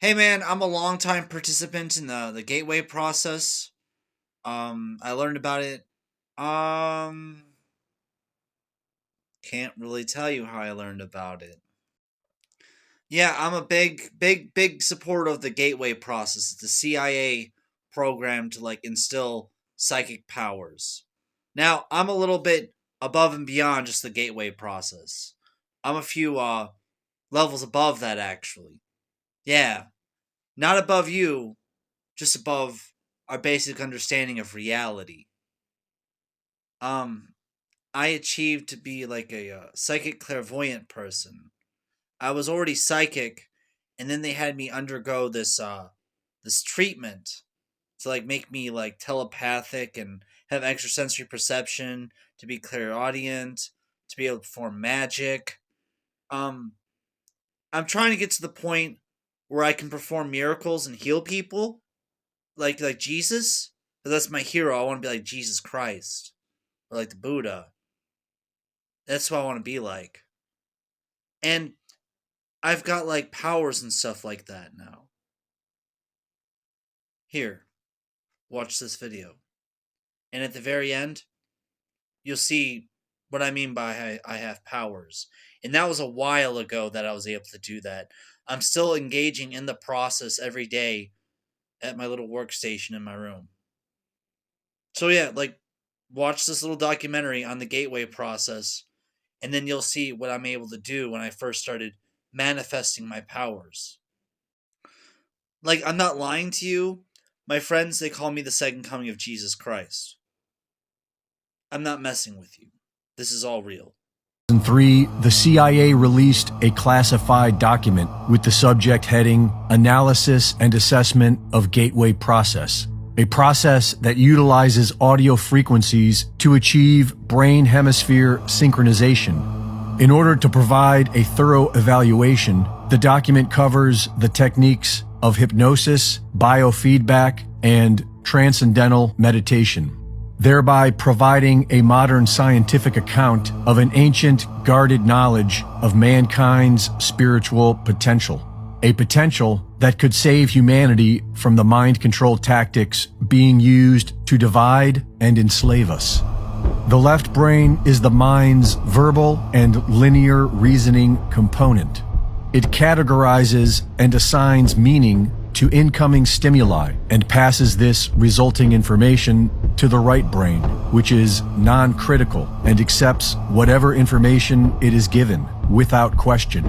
Hey man, I'm a longtime participant in the gateway process. I learned about it. Um, can't really tell you how I learned about it. Yeah, I'm a big supporter of the gateway process. It's the CIA program to like instill psychic powers. Now, I'm a little bit above and beyond just the gateway process. I'm a few levels above that actually. Yeah, not above you, just above our basic understanding of reality. Um, I achieved to be like a psychic clairvoyant person. I was already psychic, and then they had me undergo this treatment to like make me like telepathic and have extrasensory perception, to be clairaudient, to be able to perform magic. Um, I'm trying to get to the point where I can perform miracles and heal people, like Jesus. But that's my hero. I want to be like Jesus Christ or like the Buddha. That's what I want to be like. And I've got like powers and stuff like that now. Here, watch this video. And at the very end, you'll see what I mean by I have powers. And that was a while ago that I was able to do that. I'm still engaging in the process every day at my little workstation in my room. So yeah, like watch this little documentary on the gateway process, and then you'll see what I'm able to do when I first started manifesting my powers. Like, I'm not lying to you. My friends, they call me the second coming of Jesus Christ. I'm not messing with you. This is all real. In 2003, the CIA released a classified document with the subject heading Analysis and Assessment of Gateway Process, a process that utilizes audio frequencies to achieve brain hemisphere synchronization. In order to provide a thorough evaluation, the document covers the techniques of hypnosis, biofeedback, and transcendental meditation, thereby providing a modern scientific account of an ancient guarded knowledge of mankind's spiritual potential, a potential that could save humanity from the mind control tactics being used to divide and enslave us. The left brain is the mind's verbal and linear reasoning component. It categorizes and assigns meaning to incoming stimuli and passes this resulting information to the right brain, which is non-critical and accepts whatever information it is given without question.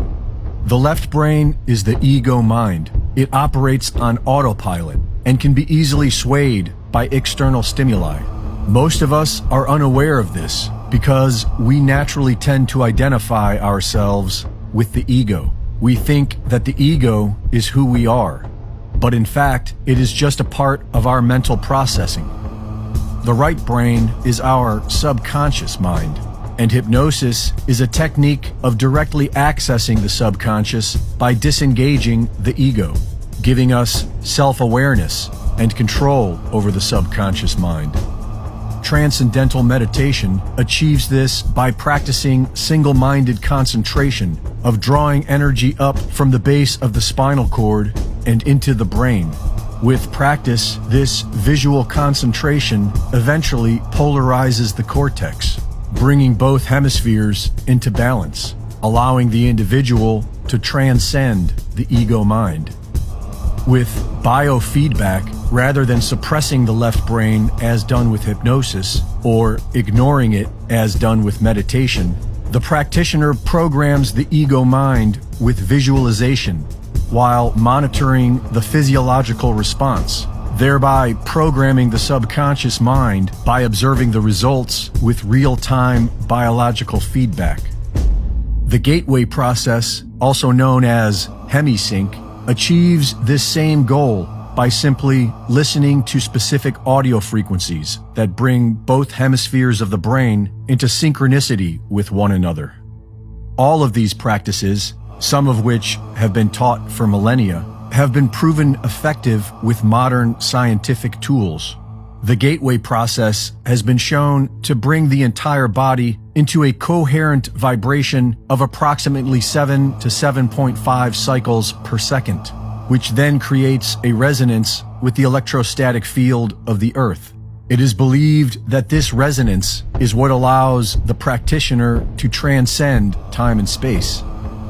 The left brain is the ego mind. It operates on autopilot and can be easily swayed by external stimuli. Most of us are unaware of this because we naturally tend to identify ourselves with the ego. We think that the ego is who we are, but in fact, it is just a part of our mental processing. The right brain is our subconscious mind, and hypnosis is a technique of directly accessing the subconscious by disengaging the ego, giving us self-awareness and control over the subconscious mind. Transcendental meditation achieves this by practicing single-minded concentration of drawing energy up from the base of the spinal cord and into the brain. With practice, this visual concentration eventually polarizes the cortex, bringing both hemispheres into balance, allowing the individual to transcend the ego mind. With biofeedback, rather than suppressing the left brain as done with hypnosis or ignoring it as done with meditation, the practitioner programs the ego mind with visualization while monitoring the physiological response, thereby programming the subconscious mind by observing the results with real-time biological feedback. The gateway process, also known as hemisync, achieves this same goal by simply listening to specific audio frequencies that bring both hemispheres of the brain into synchronicity with one another. All of these practices, some of which have been taught for millennia, have been proven effective with modern scientific tools. The gateway process has been shown to bring the entire body into a coherent vibration of approximately 7 to 7.5 cycles per second, which then creates a resonance with the electrostatic field of the Earth. It is believed that this resonance is what allows the practitioner to transcend time and space,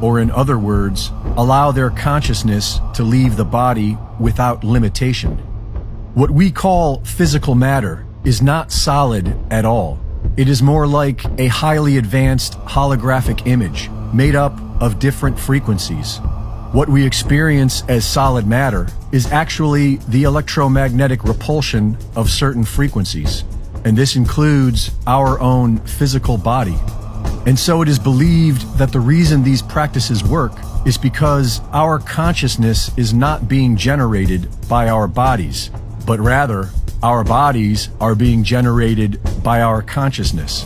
or in other words, allow their consciousness to leave the body without limitation. What we call physical matter is not solid at all. It is more like a highly advanced holographic image made up of different frequencies. What we experience as solid matter is actually the electromagnetic repulsion of certain frequencies, and this includes our own physical body. And so it is believed that the reason these practices work is because our consciousness is not being generated by our bodies, but rather our bodies are being generated by our consciousness.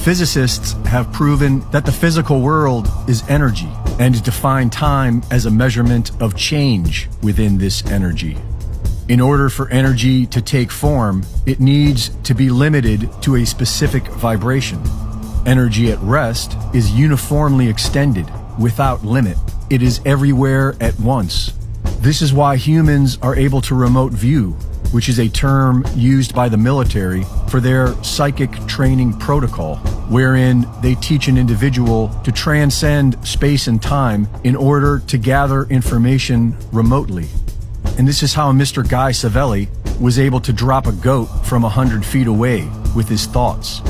Physicists have proven that the physical world is energy and define time as a measurement of change within this energy. In order for energy to take form, it needs to be limited to a specific vibration. Energy at rest is uniformly extended without limit. It is everywhere at once. This is why humans are able to remote view, which is a term used by the military for their psychic training protocol, wherein they teach an individual to transcend space and time in order to gather information remotely. And this is how Mr. Guy Savelli was able to drop a goat from 100 feet away with his thoughts.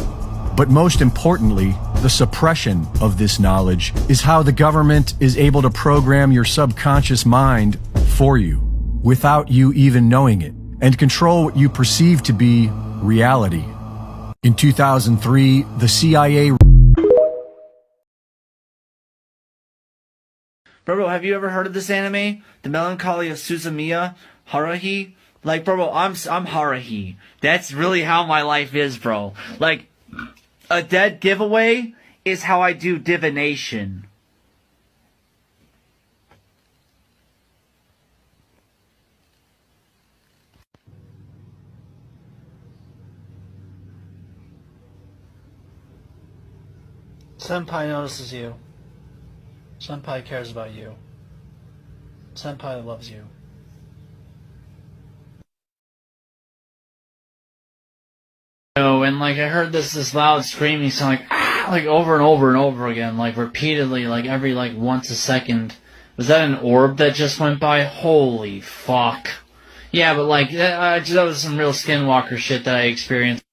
But most importantly, the suppression of this knowledge is how the government is able to program your subconscious mind for you, without you even knowing it, and control what you perceive to be reality. In 2003, the CIA... Bro, have you ever heard of this anime? The Melancholy of Suzumiya Haruhi? Like, bro, I'm Haruhi. That's really how my life is, bro. Like, a dead giveaway is how I do divination. Senpai notices you. Senpai cares about you. Senpai loves you. Oh, and like I heard this loud screaming sound like like over and over and over again, like repeatedly, like every like once a second. Was that an orb that just went by? Holy fuck. Yeah, but like that was some real skinwalker shit that I experienced.